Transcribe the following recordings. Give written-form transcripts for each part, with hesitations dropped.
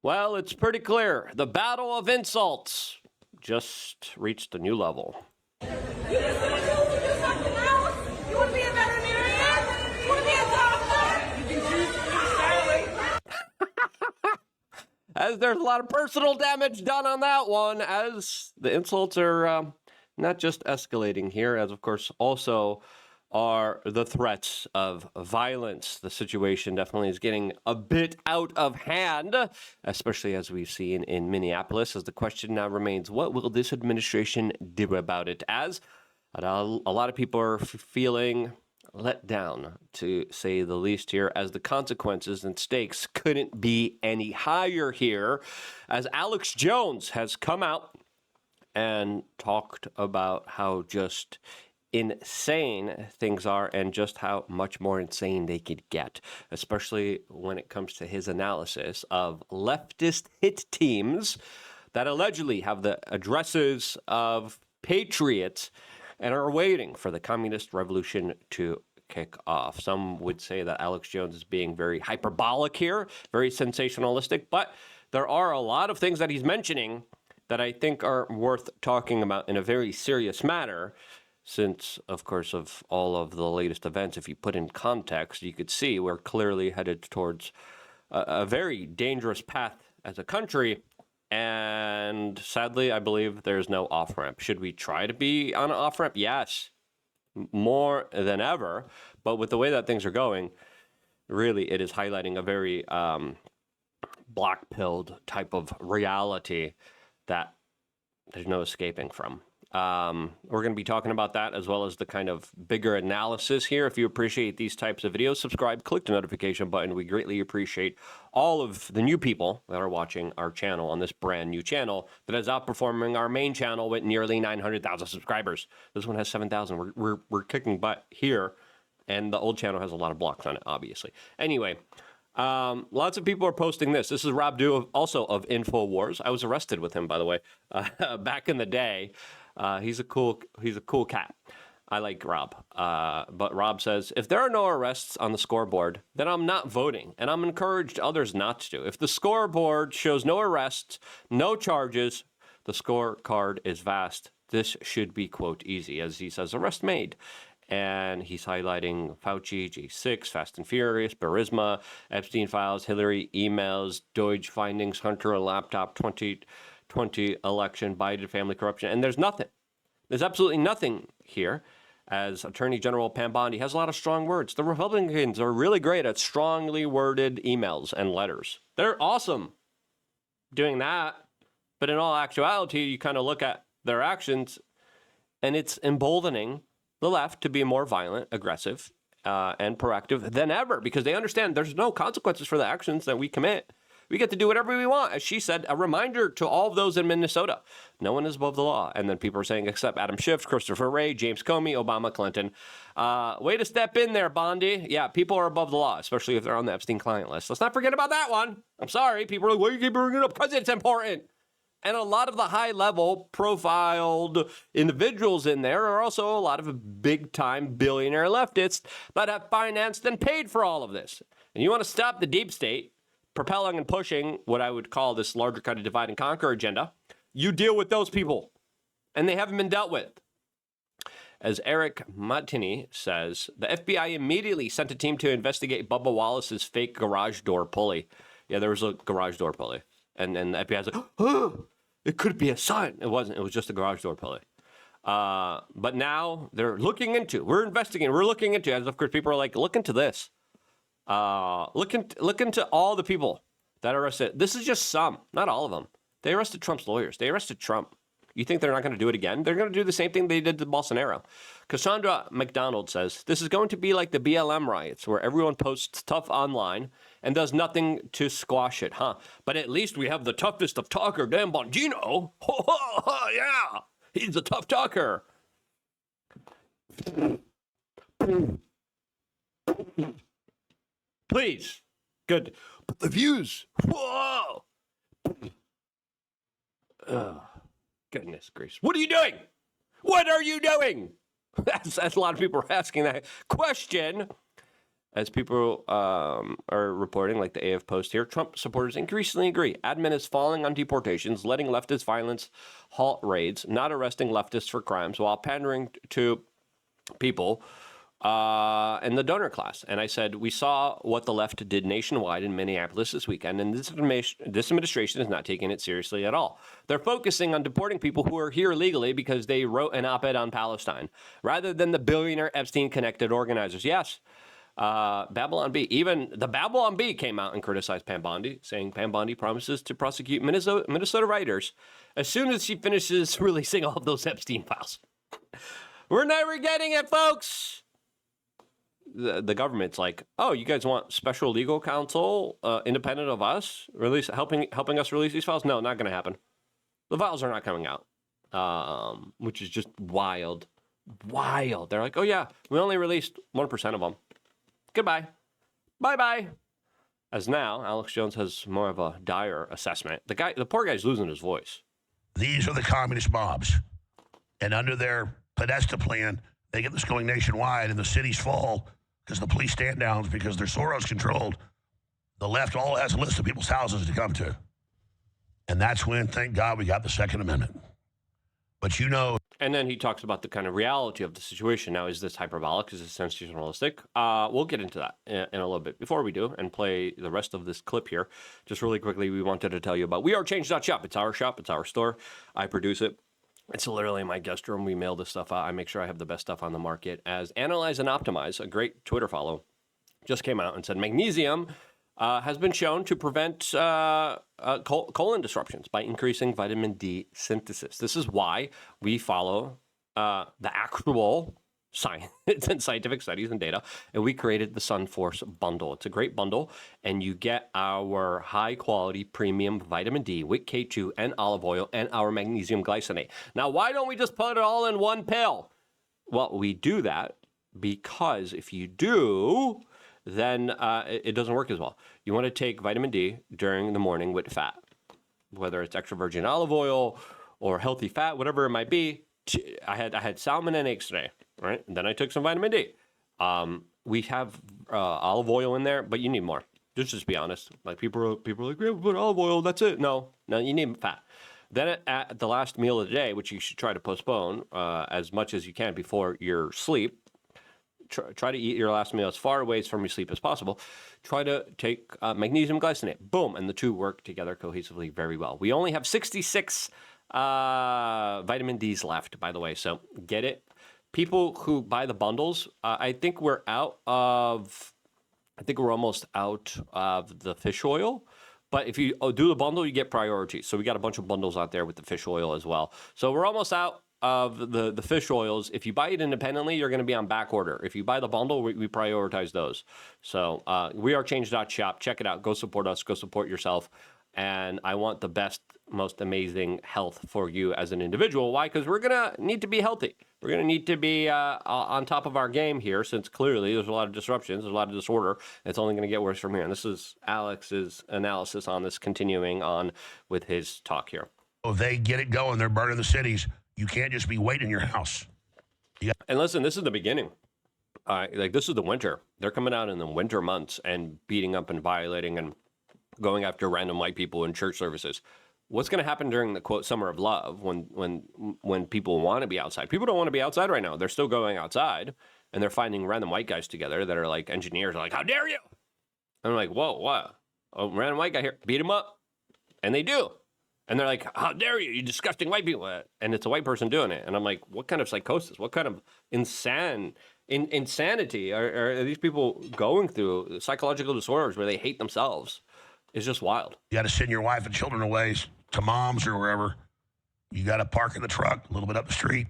Well, it's pretty clear. The battle of insults just reached a new level. You just want to do something else? You want to be a veterinarian? You want to be a doctor? You can choose to As there's a lot of personal damage done on that one, as the insults are not just escalating here, as of course also are the threats of violence. The situation definitely is getting a bit out of hand, especially as we've seen in Minneapolis, as the question now remains, what will this administration do about it? As a lot of people are feeling let down, to say the least here, as the consequences and stakes couldn't be any higher here, as Alex Jones has come out and talked about how just insane things are and just how much more insane they could get, especially when it comes to his analysis of leftist hit teams that allegedly have the addresses of patriots and are waiting for the communist revolution to kick off. Some would say that Alex Jones is being very hyperbolic here, very sensationalistic, but there are a lot of things that he's mentioning that I think are worth talking about in a very serious manner, since, of course, of all of the latest events, if you put in context, you could see we're clearly headed towards a very dangerous path as a country. And sadly, I believe there's no off-ramp. Should we try to be on an off-ramp? Yes, more than ever. But with the way that things are going, really, it is highlighting a very black-pilled type of reality that there's no escaping from. We're going to be talking about that as well as the kind of bigger analysis here. If you appreciate these types of videos, subscribe, click the notification button. We greatly appreciate all of the new people that are watching our channel on this brand new channel that is outperforming our main channel with nearly 900,000 subscribers. This one has 7,000. We're kicking butt here, and the old channel has a lot of blocks on it, obviously. Anyway, lots of people are posting this. This is Rob Dew, also of InfoWars. I was arrested with him, by the way, back in the day. He's a cool cat. I like Rob. But Rob says, if there are no arrests on the scoreboard, then I'm not voting, and I'm encouraged others not to. If the scoreboard shows no arrests, no charges, the scorecard is vast. This should be, quote, easy, as he says, arrest made. And he's highlighting Fauci, G6, Fast and Furious, Burisma, Epstein files, Hillary emails, Doge findings, Hunter a laptop, 2020 election, Biden family corruption. And there's nothing. There's absolutely nothing here. As Attorney General Pam Bondi has a lot of strong words. The Republicans are really great at strongly worded emails and letters. They're awesome doing that. But in all actuality, you kind of look at their actions, and it's emboldening the left to be more violent, aggressive, and proactive than ever, because they understand there's no consequences for the actions that we commit. We get to do whatever we want. As she said, a reminder to all of those in Minnesota. No one is above the law. And then people are saying, except Adam Schiff, Christopher Wray, James Comey, Obama, Clinton. Way to step in there, Bondi. Yeah, people are above the law, especially if they're on the Epstein client list. Let's not forget about that one. I'm sorry. People are like, why do you keep bringing it up? Because it's important. And a lot of the high-level profiled individuals in there are also a lot of big-time billionaire leftists that have financed and paid for all of this. And you want to stop the deep state propelling and pushing what I would call this larger kind of divide and conquer agenda, you deal with those people. And they haven't been dealt with. As Eric Martini says, the FBI immediately sent a team to investigate Bubba Wallace's fake garage door pulley. Yeah, there was a garage door pulley. And then the FBI was like, oh, it could be a sign. It wasn't. It was just a garage door pulley. But now they're looking into, we're investigating, we're looking into, as of course people are like, look into this. Look into all the people that are arrested. This is just some, not all of them. They arrested Trump's lawyers. They arrested Trump. You think they're not going to do it again? They're going to do the same thing they did to Bolsonaro. Cassandra McDonald says, this is going to be like the BLM riots where everyone posts tough online and does nothing to squash it, huh? But at least we have the toughest of talker, Dan Bongino. Yeah, he's a tough talker. Please. Good. But the views. Whoa. Goodness gracious. What are you doing? What are you doing? That's a lot of people are asking that question. as people are reporting, like the AF Post here, Trump supporters increasingly agree. Admin is falling on deportations, letting leftist violence halt raids, not arresting leftists for crimes, while pandering to people in the donor class. And I said, we saw what the left did nationwide in Minneapolis this weekend, and this administration is not taking it seriously at all. They're focusing on deporting people who are here illegally because they wrote an op-ed on Palestine, rather than the billionaire Epstein-connected organizers. Yes, Babylon Bee. Even the Babylon Bee came out and criticized Pam Bondi, saying Pam Bondi promises to prosecute Minnesota writers as soon as she finishes releasing all of those Epstein files. We're never getting it, folks. The government's like, oh, you guys want special legal counsel, independent of us, helping us release these files? No, not going to happen. The files are not coming out, which is just wild. They're like, oh yeah, we only released 1% of them. Goodbye, bye. As now, Alex Jones has more of a dire assessment. The poor guy's losing his voice. These are the communist mobs, and under their Podesta plan, they get this going nationwide, and the cities fall because the police stand downs because they're Soros controlled. The left all has a list of people's houses to come to. And that's when, thank God, we got the Second Amendment. But you know. And then he talks about the kind of reality of the situation. Now, is this hyperbolic? Is this sensationalistic? We'll get into that in a little bit. Before we do and play the rest of this clip here, just really quickly, we wanted to tell you about wearechange.shop. It's our shop. It's our store. I produce it. It's literally my guest room. We mail this stuff out. I make sure I have the best stuff on the market. As Analyze and Optimize, a great Twitter follow, just came out and said magnesium has been shown to prevent colon disruptions by increasing vitamin D synthesis. This is why we follow the actual science and scientific studies and data, and we created the SunForce bundle. It's a great bundle, and you get our high-quality premium vitamin D with K2 and olive oil and our magnesium glycinate. Now, why don't we just put it all in one pill? Well, we do that because if you do, then it doesn't work as well. You want to take vitamin D during the morning with fat, whether it's extra virgin olive oil or healthy fat, whatever it might be. I had salmon and eggs today, right? And then I took some vitamin D. We have olive oil in there, but you need more. Just be honest. Like people are like, yeah, put olive oil, that's it. No, you need fat. Then at the last meal of the day, which you should try to postpone as much as you can before your sleep, try to eat your last meal as far away from your sleep as possible. Try to take magnesium glycinate. Boom. And the two work together cohesively very well. We only have 66 vitamin D's left, by the way. So get it. People who buy the bundles, I think we're almost out of the fish oil. But if you do the bundle, you get priority. So we got a bunch of bundles out there with the fish oil as well. So we're almost out of the fish oils. If you buy it independently, you're going to be on back order. If you buy the bundle, we prioritize those. So wearechange.shop. Check it out. Go support us. Go support yourself. And I want the best, most amazing health for you as an individual. Why? Because we're going to need to be healthy. We're going to need to be on top of our game here, since clearly there's a lot of disruptions, there's a lot of disorder. It's only going to get worse from here. And this is Alex's analysis on this, continuing on with his talk here. If they get it going, they're burning the cities. You can't just be waiting in your house. And listen, this is the beginning. This is the winter. They're coming out in the winter months and beating up and violating and going after random white people in church services. What's going to happen during the, quote, summer of love when people want to be outside? People don't want to be outside right now. They're still going outside, and they're finding random white guys together that are like engineers. Are like, how dare you? And I'm like, whoa, what? Oh, random white guy here. Beat him up. And they do. And they're like, how dare you? You disgusting white people. And it's a white person doing it. And I'm like, what kind of psychosis? What kind of insanity are these people going through? Psychological disorders where they hate themselves. It's just wild. You got to send your wife and children away to mom's or wherever. You got to park in the truck a little bit up the street.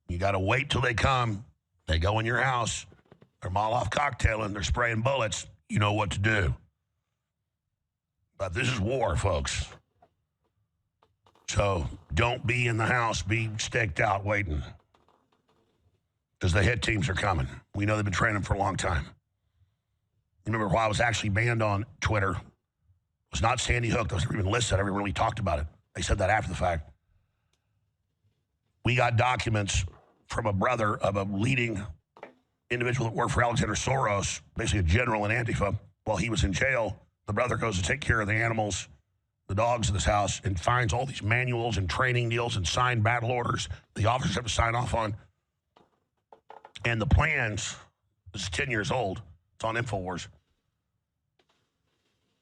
You got to wait till they come. They go in your house. They're Molotov cocktailing. They're spraying bullets. You know what to do. But this is war, folks. So don't be in the house. Be staked out waiting. Because the hit teams are coming. We know they've been training for a long time. You remember why I was actually banned on Twitter? It was not Sandy Hook. That was even listed. I never really talked about it. They said that after the fact. We got documents from a brother of a leading individual that worked for Alexander Soros, basically a general in Antifa, while he was in jail, the brother goes to take care of the animals, the dogs in this house, and finds all these manuals and training deals and signed battle orders the officers have to sign off on. And the plans, this is 10 years old, it's on InfoWars.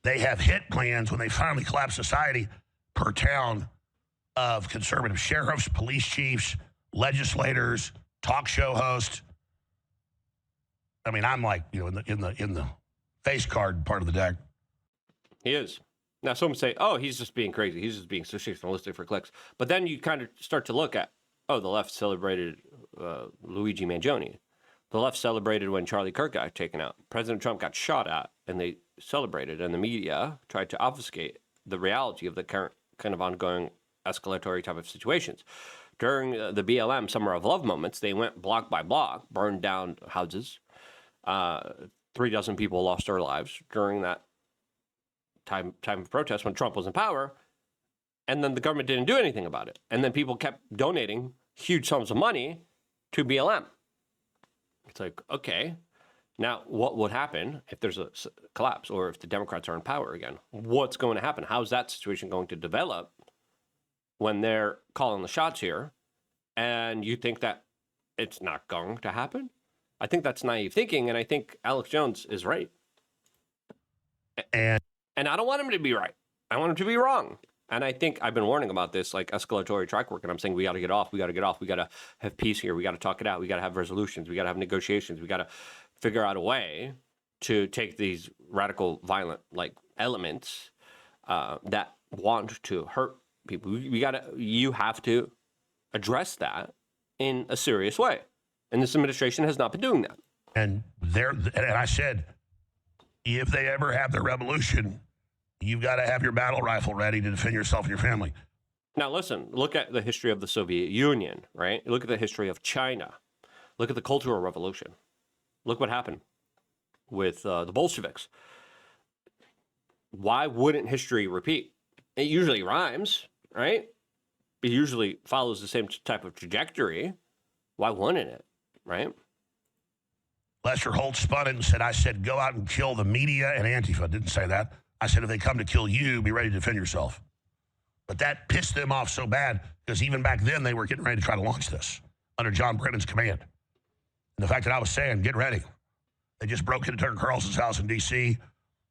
They have hit plans when they finally collapse society per town of conservative sheriffs, police chiefs, legislators, talk show hosts. I mean, I'm like, in the face card part of the deck. He is. Now, some say, oh, he's just being crazy. He's just being sensationalistic for clicks. But then you kind of start to look at, oh, the left celebrated Luigi Mangione. The left celebrated when Charlie Kirk got taken out. President Trump got shot at, and they celebrated. And the media tried to obfuscate the reality of the current kind of ongoing escalatory type of situations. During the BLM Summer of Love moments, they went block by block, burned down houses. 36 people lost their lives during that time of protest when Trump was in power, and then the government didn't do anything about it. And then people kept donating huge sums of money to BLM. It's like, okay, now what would happen if there's a collapse or if the Democrats are in power again? What's going to happen? How's that situation going to develop when they're calling the shots here? And you think that it's not going to happen? I think that's naive thinking, and I think Alex Jones is right. And I don't want him to be right. I want him to be wrong. And I think I've been warning about this, like escalatory track work, and I'm saying we got to get off. We got to get off. We got to have peace here. We got to talk it out. We got to have resolutions. We got to have negotiations. We got to figure out a way to take these radical, violent, like elements that want to hurt people. You have to address that in a serious way. And this administration has not been doing that. And I said, if they ever have their revolution, you've got to have your battle rifle ready to defend yourself and your family. Now, listen, look at the history of the Soviet Union, right? Look at the history of China. Look at the Cultural Revolution. Look what happened with the Bolsheviks. Why wouldn't history repeat? It usually rhymes, right? It usually follows the same type of trajectory. Why wouldn't it, right? Lester Holt spun it and said, I said, go out and kill the media and Antifa. Didn't say that. I said, if they come to kill you, be ready to defend yourself. But that pissed them off so bad because even back then they were getting ready to try to launch this under John Brennan's command. And the fact that I was saying, get ready. They just broke into Tucker Carlson's house in D.C.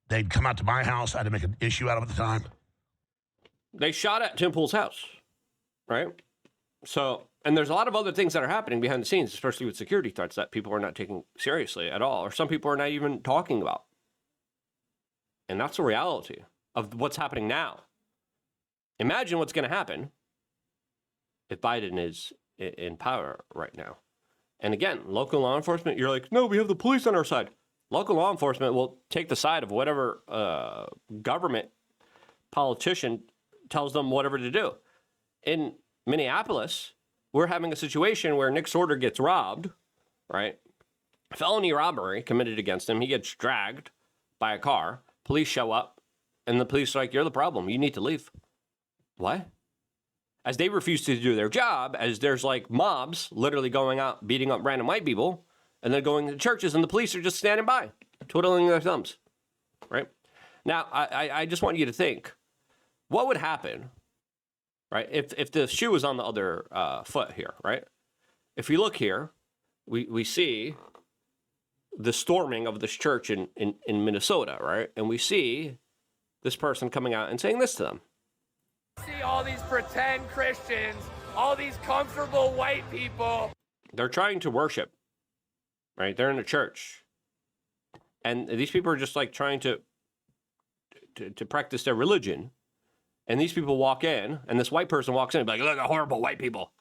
They'd come out to my house. I had to make an issue out of it at the time. They shot at Tim Pool's house, right? So, and there's a lot of other things that are happening behind the scenes, especially with security threats that people are not taking seriously at all, or some people are not even talking about. And that's the reality of what's happening now. Imagine what's going to happen if Biden is in power right now. And again, local law enforcement, you're like, no, we have the police on our side. Local law enforcement will take the side of whatever government politician tells them whatever to do. In Minneapolis, we're having a situation where Nick Sorter gets robbed, right? Felony robbery committed against him. He gets dragged by a car. Police show up, and the police are like, you're the problem. You need to leave. What? As they refuse to do their job, as there's like mobs literally going out, beating up random white people, and then going to churches, and the police are just standing by, twiddling their thumbs, right? Now, I just want you to think, what would happen, right, if the shoe was on the other foot here, right? If you look here, we see the storming of this church in Minnesota, right? And we see this person coming out and saying this to them. See all these pretend Christians, all these comfortable white people. They're trying to worship, right? They're in a church. And these people are just like trying to practice their religion. And these people walk in, and this white person walks in and be like, look at horrible white people.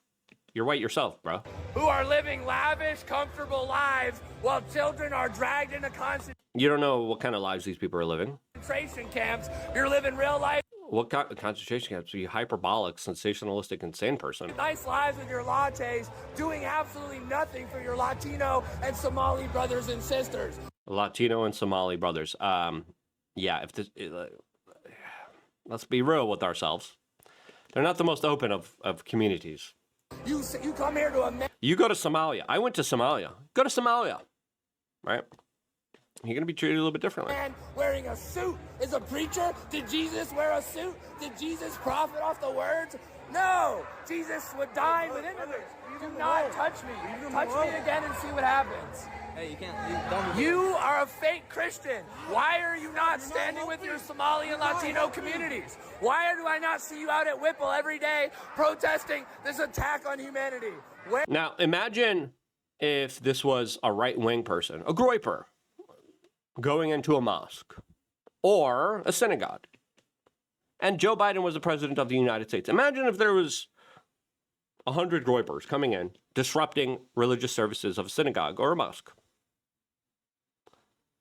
You're white yourself, bro. Who are living lavish, comfortable lives while children are dragged into You don't know what kind of lives these people are living. concentration camps. You're living real life. What kind of concentration camps? Are you hyperbolic, sensationalistic, insane person? Nice lives with your lattes, doing absolutely nothing for your Latino and Somali brothers and sisters. Latino and Somali brothers. Yeah, if this, let's be real with ourselves. They're not the most open of communities. You come here to You go to Somalia. I went to Somalia. Go to Somalia. right? You're going to be treated a little bit differently. Man wearing a suit is a preacher? Did Jesus wear a suit? Did Jesus profit off the words? No! Jesus would dine with immigrants. Do not touch me. Touch me again and see what happens. Hey, you can't. You are a fake Christian. Why are you not standing with your Somali and Latino communities? Why do I not see you out at Whipple every day protesting this attack on humanity? Now, imagine if this was a right-wing person, a groyper, going into a mosque or a synagogue, and Joe Biden was the president of the United States. Imagine if there was 100 groypers coming in, disrupting religious services of a synagogue or a mosque.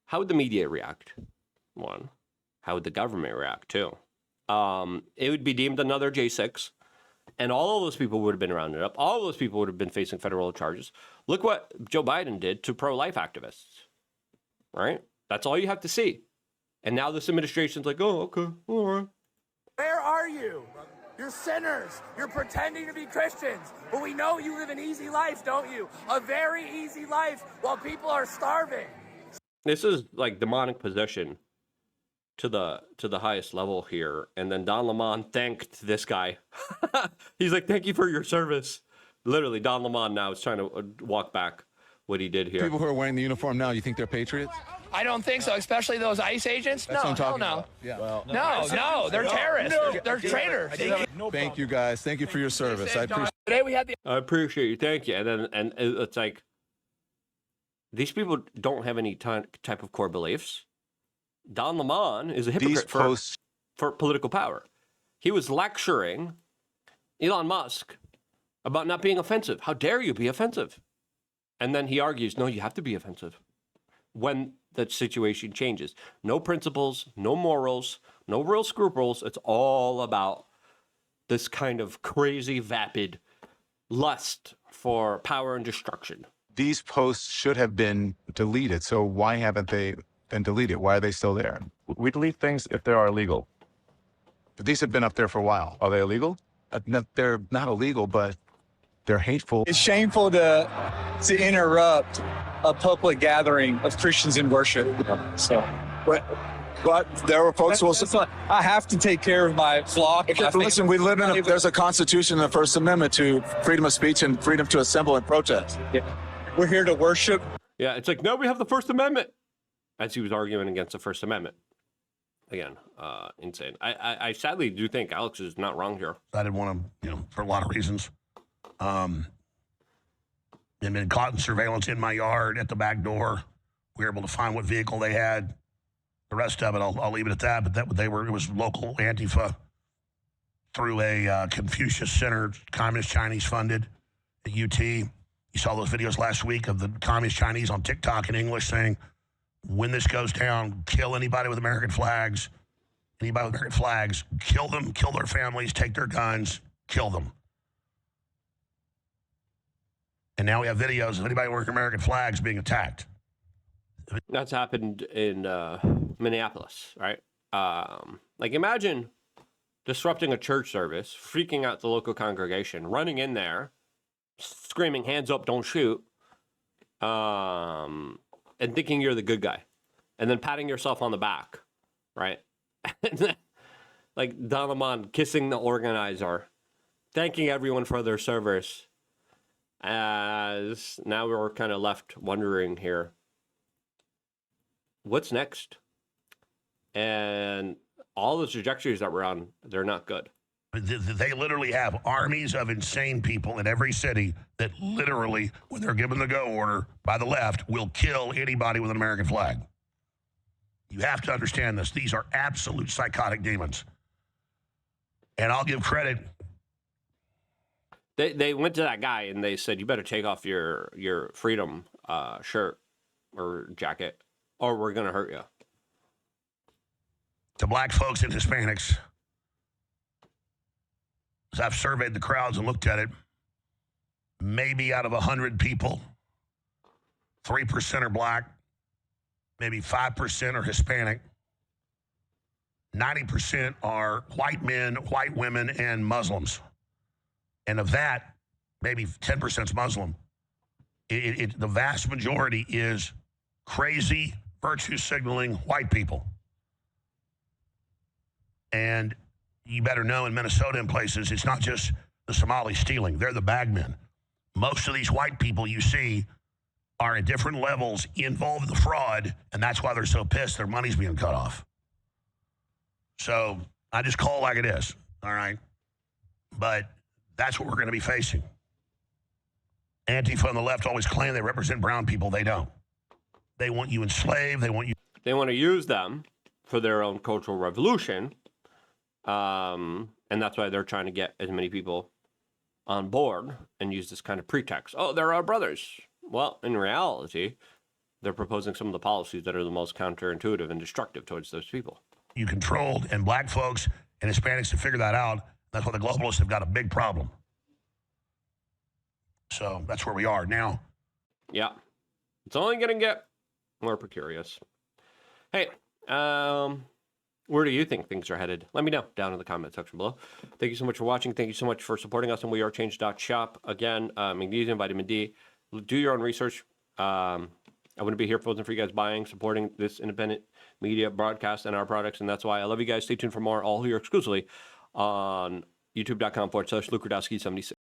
How would the media react? One. How would the government react? Two. It would be deemed another J6, and all of those people would have been rounded up. All of those people would have been facing federal charges. Look what Joe Biden did to pro-life activists, right? That's all you have to see. And now this administration's like, oh, okay, all right. Where are you? You're sinners. You're pretending to be Christians. But we know you live an easy life, don't you? A very easy life while people are starving. This is like demonic possession to the highest level here. And then Don Lemon thanked this guy. He's like, thank you for your service. Literally, Don Lemon now is trying to walk back what he did here. People who are wearing the uniform now, you think they're patriots? I don't think so, especially those ICE agents. That's No, what I'm hell talking no. about. Yeah. No, they're terrorists. They're traitors. Thank you, guys. Thank you for your service. I appreciate Today we had the I appreciate you. Thank you. And it's like, these people don't have any type of core beliefs. Don Lemon is a hypocrite for political power. He was lecturing Elon Musk about not being offensive. How dare you be offensive? And then he argues, no, you have to be offensive when the situation changes. No principles, no morals, no real scruples. It's all about this kind of crazy, vapid lust for power and destruction. These posts should have been deleted. So why haven't they been deleted? Why are they still there? We delete things if they are illegal. But these have been up there for a while. Are they illegal? No, they're not illegal, but they're hateful. It's shameful to interrupt a public gathering of Christians in worship. So, But there were folks who will... I have to take care of my flock. Okay, but listen, we live in there's a constitution and the First Amendment to freedom of speech and freedom to assemble and protest. We're here to worship. Yeah, it's like, no, we have the First Amendment. As he was arguing against the First Amendment. Again, insane. I sadly do think Alex is not wrong here. I didn't want to, for a lot of reasons. And been caught in surveillance in my yard at the back door. We were able to find what vehicle they had. The rest of it, I'll leave it at that. But it was local Antifa through a Confucius Center, Communist Chinese funded at UT. You saw those videos last week of the Communist Chinese on TikTok in English saying, when this goes down, kill anybody with American flags. Anybody with American flags, kill them, kill their families, take their guns, kill them. And now we have videos of anybody wearing American flags being attacked. That's happened in Minneapolis, right? Like, imagine disrupting a church service, freaking out the local congregation, running in there, screaming, hands up, don't shoot, and thinking you're the good guy, and then patting yourself on the back, right? And then, like, Don Lemon kissing the organizer, thanking everyone for their service. As now we're kind of left wondering here, what's next? And all the trajectories that we're on, they're not good. They literally have armies of insane people in every city that literally, when they're given the go order by the left, will kill anybody with an American flag. You have to understand this. These are absolute psychotic demons. And I'll give credit. They went to that guy and they said, you better take off your freedom shirt or jacket or we're going to hurt you. To black folks and Hispanics, as I've surveyed the crowds and looked at it, maybe out of 100 people, 3% are black, maybe 5% are Hispanic, 90% are white men, white women, and Muslims. And of that, maybe 10% is Muslim. The vast majority is crazy, virtue signaling white people. And you better know in Minnesota and places, it's not just the Somalis stealing. They're the bagmen. Most of these white people you see are at different levels involved in the fraud, and that's why they're so pissed their money's being cut off. So I just call it like it is, all right? But that's what we're going to be facing. Antifa on the left always claim they represent brown people. They don't. They want you enslaved. They want to use them for their own cultural revolution. And that's why they're trying to get as many people on board and use this kind of pretext. Oh, they're our brothers. Well, in reality, they're proposing some of the policies that are the most counterintuitive and destructive towards those people. You controlled, and black folks and Hispanics have figured that out. That's why the globalists have got a big problem. So that's where we are now. Yeah. It's only going to get more precarious. Hey, where do you think things are headed? Let me know down in the comment section below. Thank you so much for watching. Thank you so much for supporting us on wearechange.shop. Again, magnesium, vitamin D. Do your own research. I wouldn't be here if it wasn't for you guys buying, supporting this independent media broadcast and our products, and that's why I love you guys. Stay tuned for more, all here exclusively on youtube.com/LukeRadowski76.